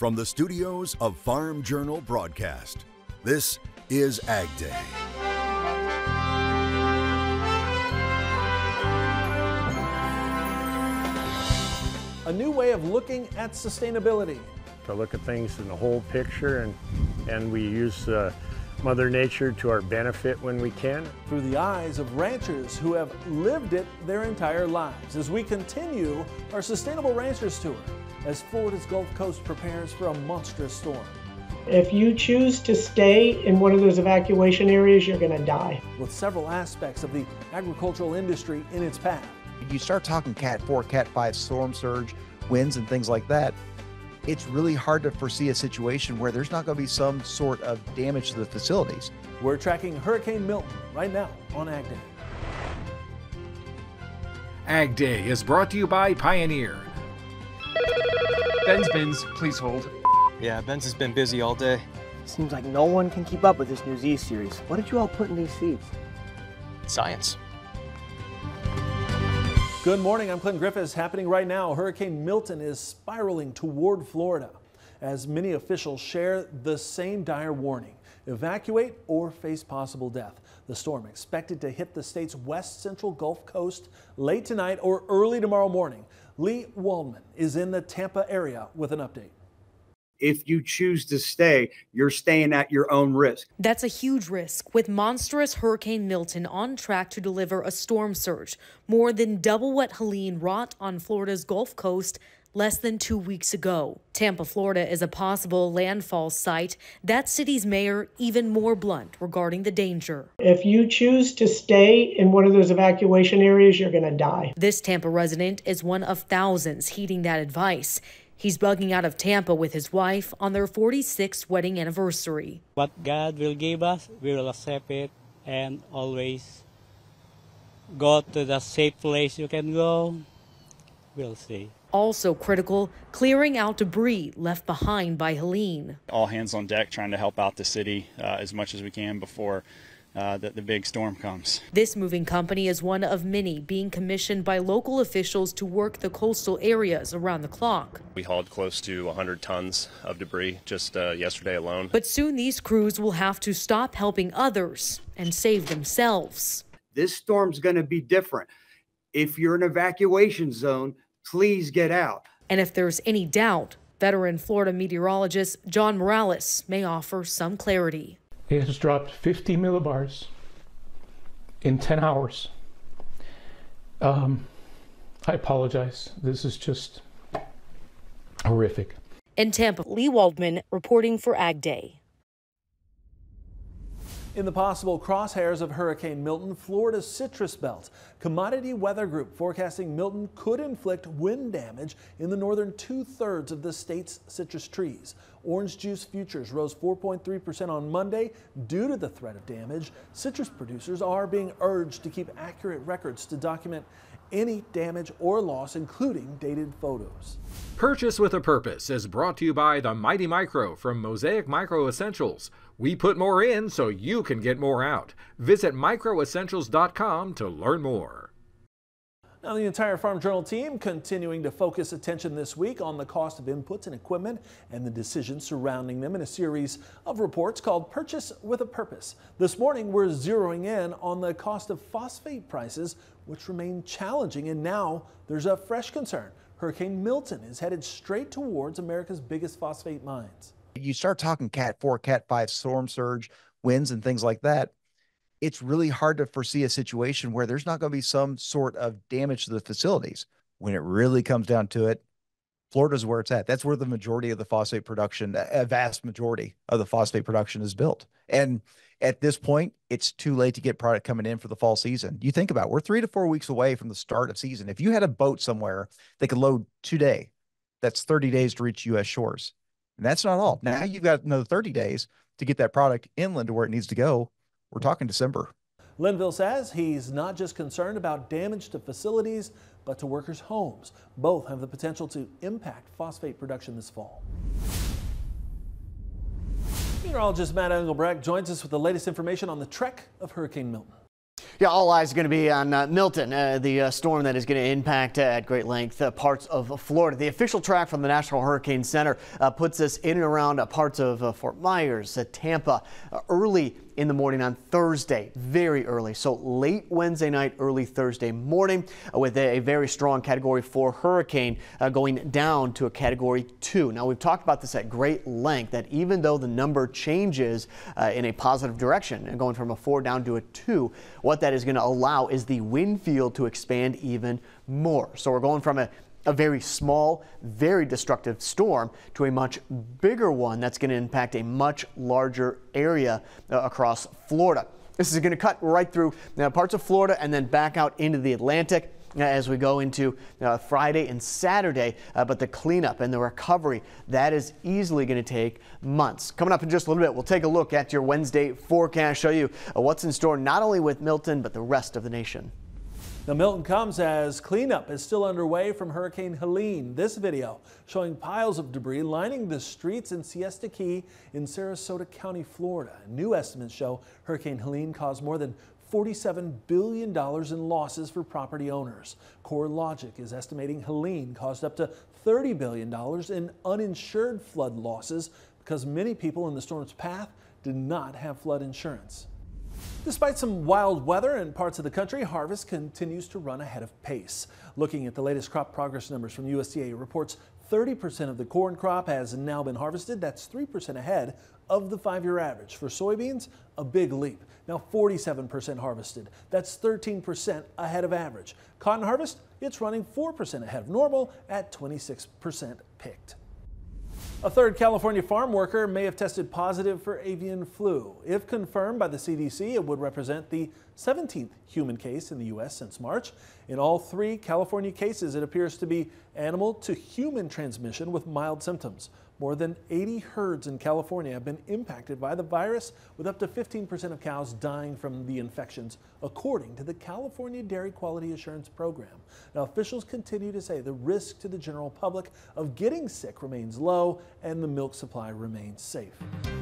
From the studios of Farm Journal Broadcast, this is AgDay. A new way of looking at sustainability. To look at things in the whole picture, and we use Mother Nature to our benefit when we can. Through the eyes of ranchers who have lived it their entire lives, as we continue our Sustainable Ranchers Tour, as Florida's Gulf Coast prepares for a monstrous storm. If you choose to stay in one of those evacuation areas, you're going to die. With several aspects of the agricultural industry in its path. You start talking Cat 4, Cat 5 storm surge, winds and things like that, it's really hard to foresee a situation where there's not going to be some sort of damage to the facilities. We're tracking Hurricane Milton right now on AgDay. AgDay is brought to you by Pioneer. Ben's bins, please hold. Yeah, Ben's has been busy all day. Seems like no one can keep up with this new Z series. What did you all put in these seeds? Science. Good morning, I'm Clint Griffiths. Happening right now, Hurricane Milton is spiraling toward Florida as many officials share the same dire warning: evacuate or face possible death. The storm expected to hit the state's west central Gulf Coast late tonight or early tomorrow morning. Lee Waldman is in the Tampa area with an update. If you choose to stay, you're staying at your own risk. That's a huge risk, with monstrous Hurricane Milton on track to deliver a storm surge, more than double what Helene wrought on Florida's Gulf Coast less than 2 weeks ago. Tampa, Florida is a possible landfall site. That city's mayor even more blunt regarding the danger. If you choose to stay in one of those evacuation areas, you're going to die. This Tampa resident is one of thousands heeding that advice. He's bugging out of Tampa with his wife on their 46th wedding anniversary. What God will give us, we will accept it, and always go to the safe place you can go. We'll see. Also critical, clearing out debris left behind by Helene. All hands on deck trying to help out the city as much as we can before the big storm comes. This moving company is one of many being commissioned by local officials to work the coastal areas around the clock. We hauled close to 100 tons of debris just yesterday alone. But soon these crews will have to stop helping others and save themselves. This storm's going to be different. If you're in an evacuation zone, please get out. And if there's any doubt, veteran Florida meteorologist John Morales may offer some clarity. It has dropped 50 millibars in 10 hours. I apologize. This is just horrific. In Tampa, Lee Waldman reporting for AgDay. In the possible crosshairs of Hurricane Milton, Florida's citrus belt. Commodity Weather Group forecasting Milton could inflict wind damage in the northern 2/3 of the state's citrus trees. Orange juice futures rose 4.3% on Monday due to the threat of damage. Citrus producers are being urged to keep accurate records to document any damage or loss, including dated photos. Purchase with a Purpose is brought to you by the Mighty Micro from Mosaic Micro Essentials. We put more in so you can get more out. Visit microessentials.com to learn more. Now, the entire Farm Journal team continuing to focus attention this week on the cost of inputs and equipment and the decisions surrounding them in a series of reports called Purchase with a Purpose. This morning, we're zeroing in on the cost of phosphate prices, which remain challenging, and now there's a fresh concern. Hurricane Milton is headed straight towards America's biggest phosphate mines. You start talking Cat 4, Cat 5 storm surge, winds and things like that, it's really hard to foresee a situation where there's not going to be some sort of damage to the facilities. When it really comes down to it, Florida's where it's at. That's where the majority of the phosphate production, a vast majority of the phosphate production is built. And at this point, it's too late to get product coming in for the fall season. You think about it, we're 3 to 4 weeks away from the start of season. If you had a boat somewhere that could load today, that's 30 days to reach U.S. shores. And that's not all. Now you've got another 30 days to get that product inland to where it needs to go. We're talking December. Linville says he's not just concerned about damage to facilities, but to workers' homes. Both have the potential to impact phosphate production this fall. Meteorologist Matt Engelbrecht joins us with the latest information on the trek of Hurricane Milton. Yeah, all eyes are going to be on Milton, the storm that is going to impact at great length parts of Florida. The official track from the National Hurricane Center puts us in and around parts of Fort Myers, Tampa, early in the morning on Thursday, very early. So late Wednesday night, early Thursday morning, with a very strong Category 4 hurricane going down to a Category 2. Now, we've talked about this at great length, that even though the number changes in a positive direction and going from a 4 down to a 2, what that is going to allow is the wind field to expand even more. So we're going from a very small, very destructive storm to a much bigger one that's going to impact a much larger area across Florida. This is going to cut right through parts of Florida and then back out into the Atlantic as we go into Friday and Saturday. But the cleanup and the recovery, that is easily going to take months. Coming up in just a little bit, we'll take a look at your Wednesday forecast, show you what's in store not only with Milton, but the rest of the nation. Now, Milton comes as cleanup is still underway from Hurricane Helene. This video showing piles of debris lining the streets in Siesta Key in Sarasota County, Florida. New estimates show Hurricane Helene caused more than $47 billion in losses for property owners. CoreLogic is estimating Helene caused up to $30 billion in uninsured flood losses because many people in the storm's path did not have flood insurance. Despite some wild weather in parts of the country, harvest continues to run ahead of pace. Looking at the latest crop progress numbers from USDA, reports 30% of the corn crop has now been harvested. That's 3% ahead of the 5-year average. For soybeans, a big leap. Now 47% harvested. That's 13% ahead of average. Cotton harvest, it's running 4% ahead of normal at 26% picked. A third California farm worker may have tested positive for avian flu. If confirmed by the CDC, it would represent the 17th human case in the U.S. since March. In all 3 California cases, it appears to be animal to human transmission with mild symptoms. More than 80 herds in California have been impacted by the virus, with up to 15% of cows dying from the infections, according to the California Dairy Quality Assurance Program. Now, officials continue to say the risk to the general public of getting sick remains low and the milk supply remains safe.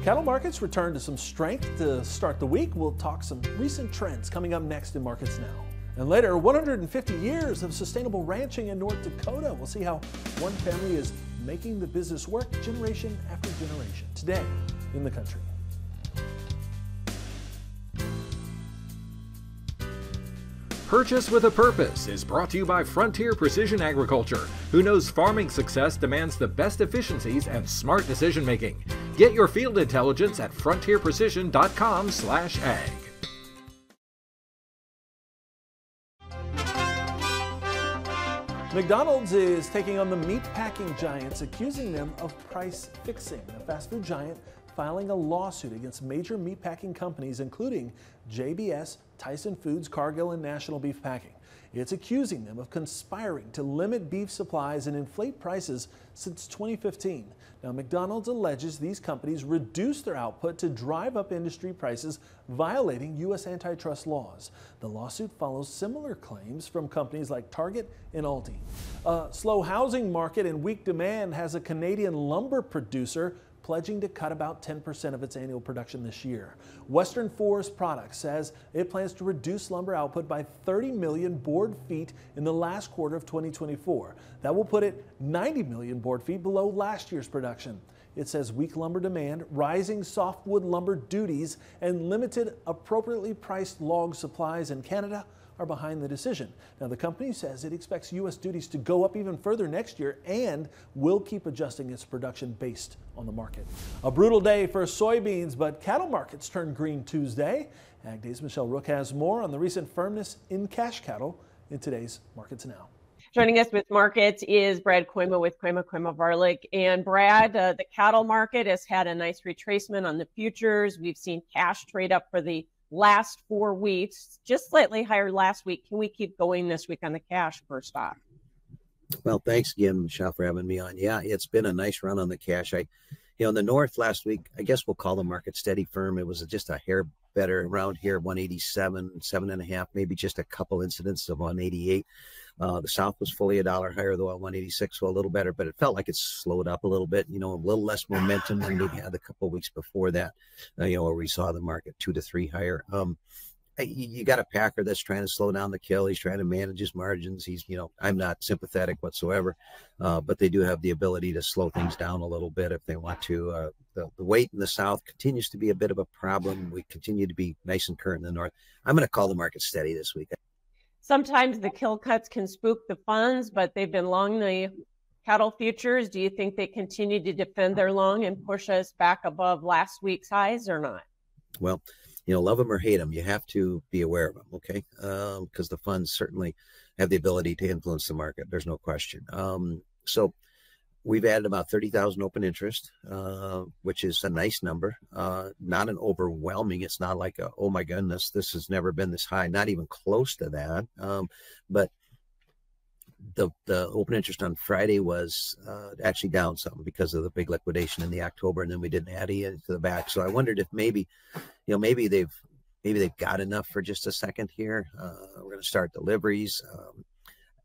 Cattle markets return to some strength to start the week. We'll talk some recent trends coming up next in Markets Now. And later, 150 years of sustainable ranching in North Dakota. We'll see how one family is making the business work generation after generation. Today in the country. Purchase with a Purpose is brought to you by Frontier Precision Agriculture, who knows farming success demands the best efficiencies and smart decision making. Get your field intelligence at frontierprecision.com/ag. McDonald's is taking on the meat packing giants, accusing them of price fixing. The fast food giant filing a lawsuit against major meat packing companies, including JBS, Tyson Foods, Cargill, and National Beef Packing. It's accusing them of conspiring to limit beef supplies and inflate prices since 2015. Now, McDonald's alleges these companies reduced their output to drive up industry prices, violating U.S. antitrust laws. The lawsuit follows similar claims from companies like Target and Aldi. A slow housing market and weak demand has a Canadian lumber producer pledging to cut about 10% of its annual production this year. Western Forest Products says it plans to reduce lumber output by 30 million board feet in the last quarter of 2024. That will put it 90 million board feet below last year's production. It says weak lumber demand, rising softwood lumber duties, and limited appropriately priced log supplies in Canada are behind the decision. Now, the company says it expects U.S. duties to go up even further next year and will keep adjusting its production based on the market. A brutal day for soybeans, but cattle markets turned green Tuesday. AgDay's Michelle Rook has more on the recent firmness in cash cattle in today's Markets Now. Joining us with markets is Brad Koima with Koima Varlick. And Brad, the cattle market has had a nice retracement on the futures. We've seen cash trade up for the last 4 weeks, just slightly higher last week. Can we keep going this week on the cash first off? Well, thanks again, Michelle, for having me on. Yeah, it's been a nice run on the cash. In the north last week, I guess we'll call the market steady firm. It was just a hair better around here, 187, 7.5, maybe just a couple incidents of 188. The south was fully $1 higher, though, at 186, so a little better, but it felt like it slowed up a little bit, a little less momentum than we had a couple of weeks before that, where we saw the market 2 to 3 higher. you got a packer that's trying to slow down the kill. He's trying to manage his margins. He's, I'm not sympathetic whatsoever, but they do have the ability to slow things down a little bit if they want to. The weight in the south continues to be a bit of a problem. We continue to be nice and current in the north. I'm going to call the market steady this week. Sometimes the kill cuts can spook the funds, but they've been long the cattle futures. Do you think they continue to defend their long and push us back above last week's highs or not? Well, love them or hate them, you have to be aware of them, okay? Because the funds certainly have the ability to influence the market. There's no question. So we've added about 30,000 open interest, which is a nice number. Not an overwhelming. It's not like, oh my goodness, this has never been this high. Not even close to that. But the open interest on Friday was actually down some because of the big liquidation in the October, and then we didn't add any to the back. So I wondered if maybe they've got enough for just a second here. We're going to start deliveries.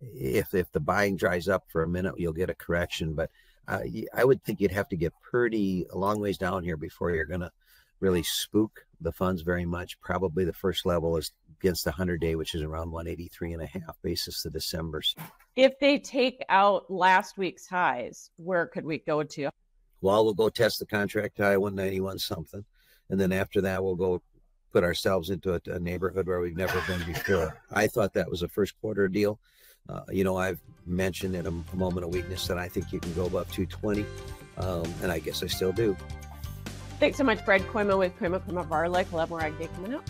If the buying dries up for a minute, you'll get a correction. But I would think you'd have to get pretty a long ways down here before you're going to really spook the funds very much. Probably the first level is against the 100-day, which is around 183.5 basis to December's. If they take out last week's highs, where could we go to? Well, we'll go test the contract high, 191 something. And then after that, we'll go put ourselves into a neighborhood where we've never been before. I thought that was a first quarter deal. I've mentioned in a moment of weakness that I think you can go above 220, and I guess I still do. Thanks so much, Brad Koima with Koima Varlick. We'll have more AgDay coming up.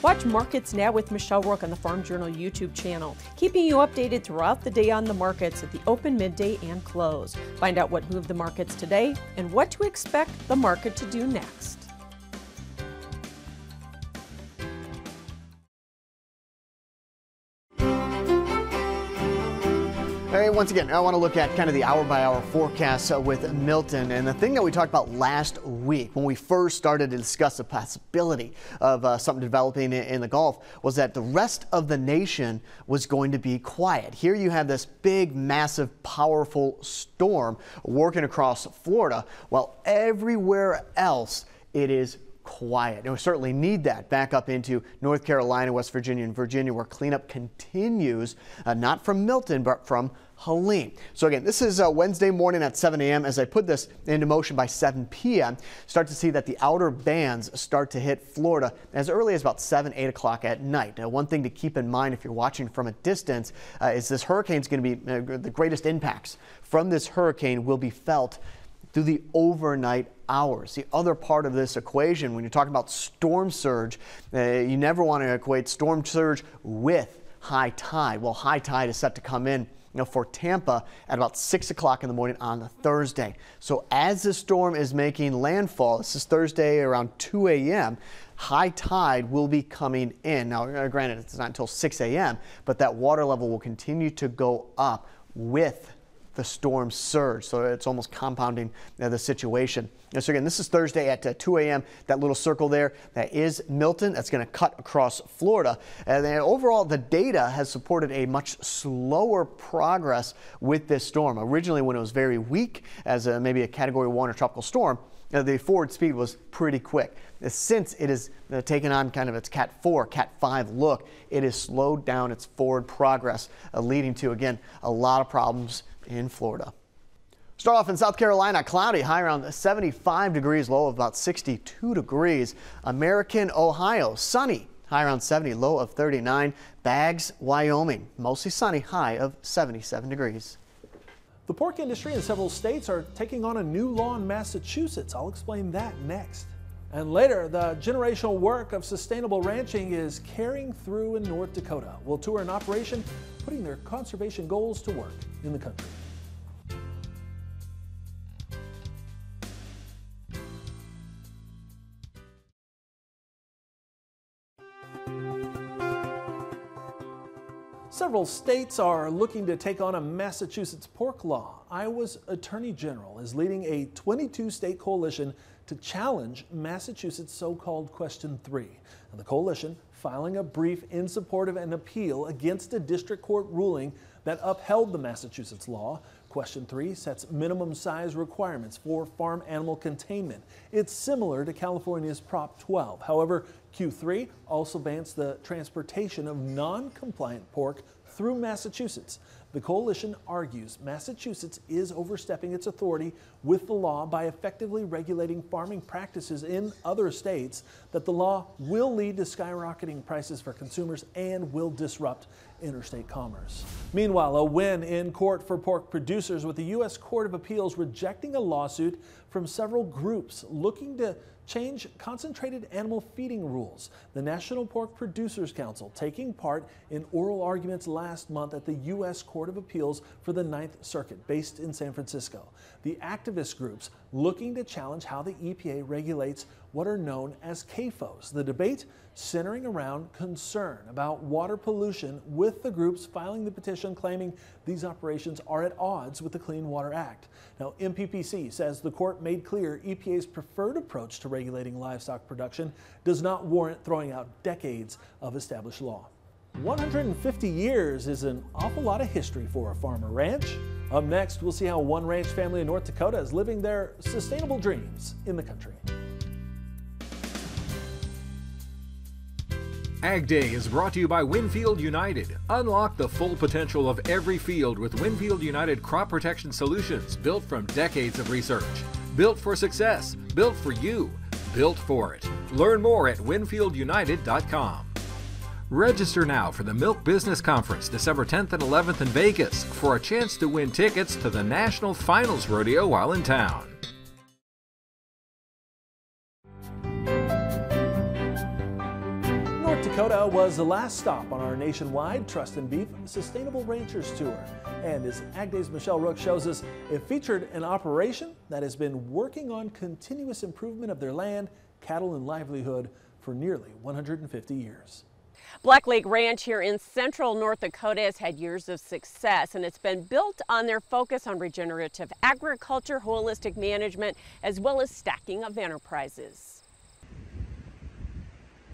Watch Markets Now with Michelle Rourke on the Farm Journal YouTube channel, keeping you updated throughout the day on the markets at the open, midday, and close. Find out what moved the markets today and what to expect the market to do next. Hey, once again, I want to look at kind of the hour-by-hour forecast with Milton. And the thing that we talked about last week when we first started to discuss the possibility of something developing in the Gulf was that the rest of the nation was going to be quiet. Here you have this big, massive, powerful storm working across Florida, while everywhere else it is quiet. And we certainly need that back up into North Carolina, West Virginia, and Virginia, where cleanup continues, not from Milton, but from Helene. So again, this is Wednesday morning at 7 a.m. As I put this into motion by 7 p.m., start to see that the outer bands start to hit Florida as early as about 7, 8 o'clock at night. Now, one thing to keep in mind if you're watching from a distance is this hurricane is going to be the greatest impacts from this hurricane will be felt through the overnight hours. The other part of this equation, when you're talking about storm surge, you never want to equate storm surge with high tide. Well, high tide is set to come in for Tampa at about 6 o'clock in the morning on the Thursday. So as the storm is making landfall, this is Thursday around 2 a.m., high tide will be coming in. Now, granted, it's not until 6 a.m., but that water level will continue to go up with the storm surge. So it's almost compounding the situation. So again, this is Thursday at 2 a.m. That little circle there, that is Milton. That's going to cut across Florida. And then overall, the data has supported a much slower progress with this storm. Originally, when it was very weak as maybe a Category 1 or tropical storm, the forward speed was pretty quick. Since it has taken on kind of its Cat 4, Cat 5 look, it has slowed down its forward progress, leading to, again, a lot of problems in Florida. Start off in South Carolina, cloudy, high around 75 degrees, low of about 62 degrees. American, Ohio, sunny, high around 70, low of 39. Baggs, Wyoming, mostly sunny, high of 77 degrees. The pork industry in several states are taking on a new law in Massachusetts. I'll explain that next. And later, the generational work of sustainable ranching is carrying through in North Dakota. We'll tour an operation putting their conservation goals to work in the country. Several states are looking to take on a Massachusetts pork law. Iowa's Attorney General is leading a 22-state coalition to challenge Massachusetts' so-called Question 3. And the coalition filing a brief in support of an appeal against a district court ruling that upheld the Massachusetts law. Question 3 sets minimum size requirements for farm animal containment. It's similar to California's Prop 12. However, Q3 also bans the transportation of non-compliant pork through Massachusetts. The coalition argues Massachusetts is overstepping its authority with the law by effectively regulating farming practices in other states, that the law will lead to skyrocketing prices for consumers and will disrupt interstate commerce. Meanwhile, a win in court for pork producers, with the U.S. Court of Appeals rejecting a lawsuit from several groups looking to change concentrated animal feeding rules. The National Pork Producers Council taking part in oral arguments last month at the U.S. Court of Appeals for the Ninth Circuit, based in San Francisco. The activist groups looking to challenge how the EPA regulates what are known as CAFOs. The debate centering around concern about water pollution, with the groups filing the petition claiming these operations are at odds with the Clean Water Act. Now, MPPC says the court made clear EPA's preferred approach to regulating livestock production does not warrant throwing out decades of established law. 150 years is an awful lot of history for a farm or ranch. Up next, we'll see how one ranch family in North Dakota is living their sustainable dreams in the country. AgDay is brought to you by Winfield United. Unlock the full potential of every field with Winfield United crop protection solutions, built from decades of research. Built for success, built for you, built for it. Learn more at winfieldunited.com. Register now for the Milk Business Conference, December 10th and 11th in Vegas, for a chance to win tickets to the National Finals Rodeo while in town. North Dakota was the last stop on our nationwide Trust in Beef Sustainable Ranchers Tour. And as AgDay's Michelle Rook shows us, it featured an operation that has been working on continuous improvement of their land, cattle, and livelihood for nearly 150 years. Black Lake Ranch here in central North Dakota has had years of success, and it's been built on their focus on regenerative agriculture, holistic management, as well as stacking of enterprises.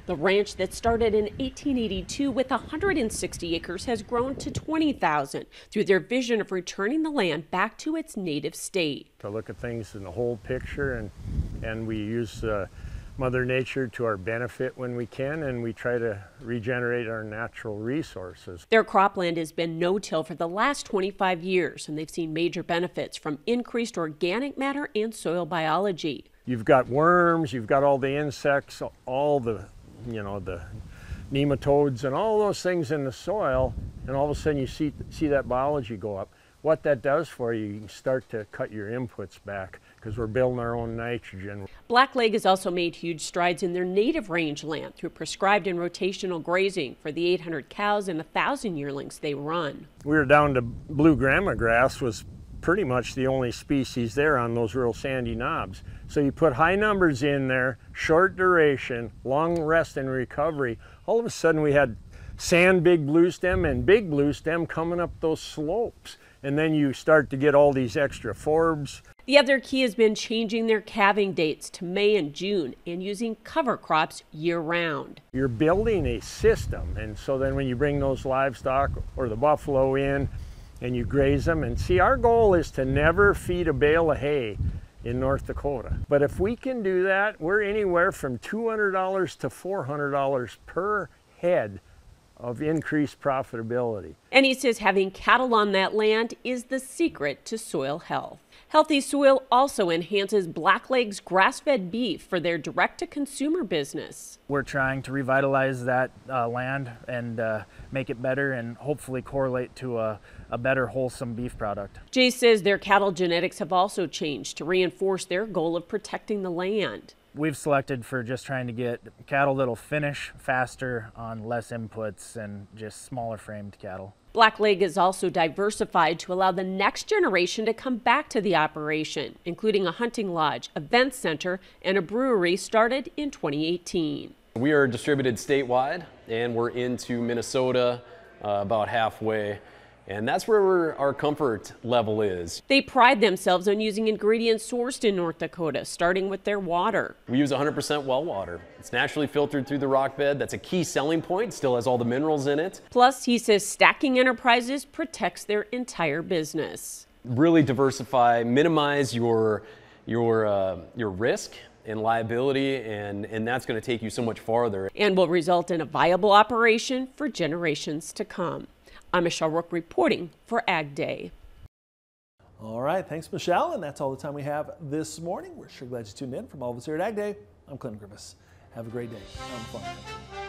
The ranch that started in 1882 with 160 acres has grown to 20,000 through their vision of returning the land back to its native state. To look at things in the whole picture, and we use Mother Nature to our benefit when we can, and we try to regenerate our natural resources. Their cropland has been no-till for the last 25 years, and they've seen major benefits from increased organic matter and soil biology. You've got worms, you've got all the insects, all the the nematodes and all those things in the soil, and all of a sudden you see that biology go up. What that does for you, you can start to cut your inputs back, because we're building our own nitrogen. Black Lake has also made huge strides in their native rangeland through prescribed and rotational grazing for the 800 cows and 1,000 yearlings they run. We were down to blue grama grass, was pretty much the only species there on those real sandy knobs. So you put high numbers in there, short duration, long rest and recovery. All of a sudden we had sand big blue stem and big blue stem coming up those slopes. And then you start to get all these extra forbs. The other key has been changing their calving dates to May and June and using cover crops year-round. You're building a system, and so then when you bring those livestock or the buffalo in and you graze them, and see, our goal is to never feed a bale of hay in North Dakota. But if we can do that, we're anywhere from $200 to $400 per head of increased profitability. And he says having cattle on that land is the secret to soil health. Healthy soil also enhances Black Lake's grass-fed beef for their direct-to-consumer business. We're trying to revitalize that land and make it better, and hopefully correlate to a better, wholesome beef product. Jay says their cattle genetics have also changed to reinforce their goal of protecting the land. We've selected for just trying to get cattle that'll finish faster on less inputs and just smaller framed cattle. Black Lake is also diversified to allow the next generation to come back to the operation, including a hunting lodge, event center, and a brewery started in 2018. We are distributed statewide, and we're into Minnesota about halfway. And that's where our comfort level is. They pride themselves on using ingredients sourced in North Dakota, starting with their water. We use 100% well water. It's naturally filtered through the rock bed. That's a key selling point. Still has all the minerals in it. Plus, he says Stacking Enterprises protects their entire business. Really diversify, minimize your risk and liability, and that's going to take you so much farther. And will result in a viable operation for generations to come. I'm Michelle Rook reporting for AgDay. All right, thanks, Michelle. And that's all the time we have this morning. We're sure glad you tuned in. From all of us here at AgDay, I'm Clint Griffiths. Have a great day on the farm.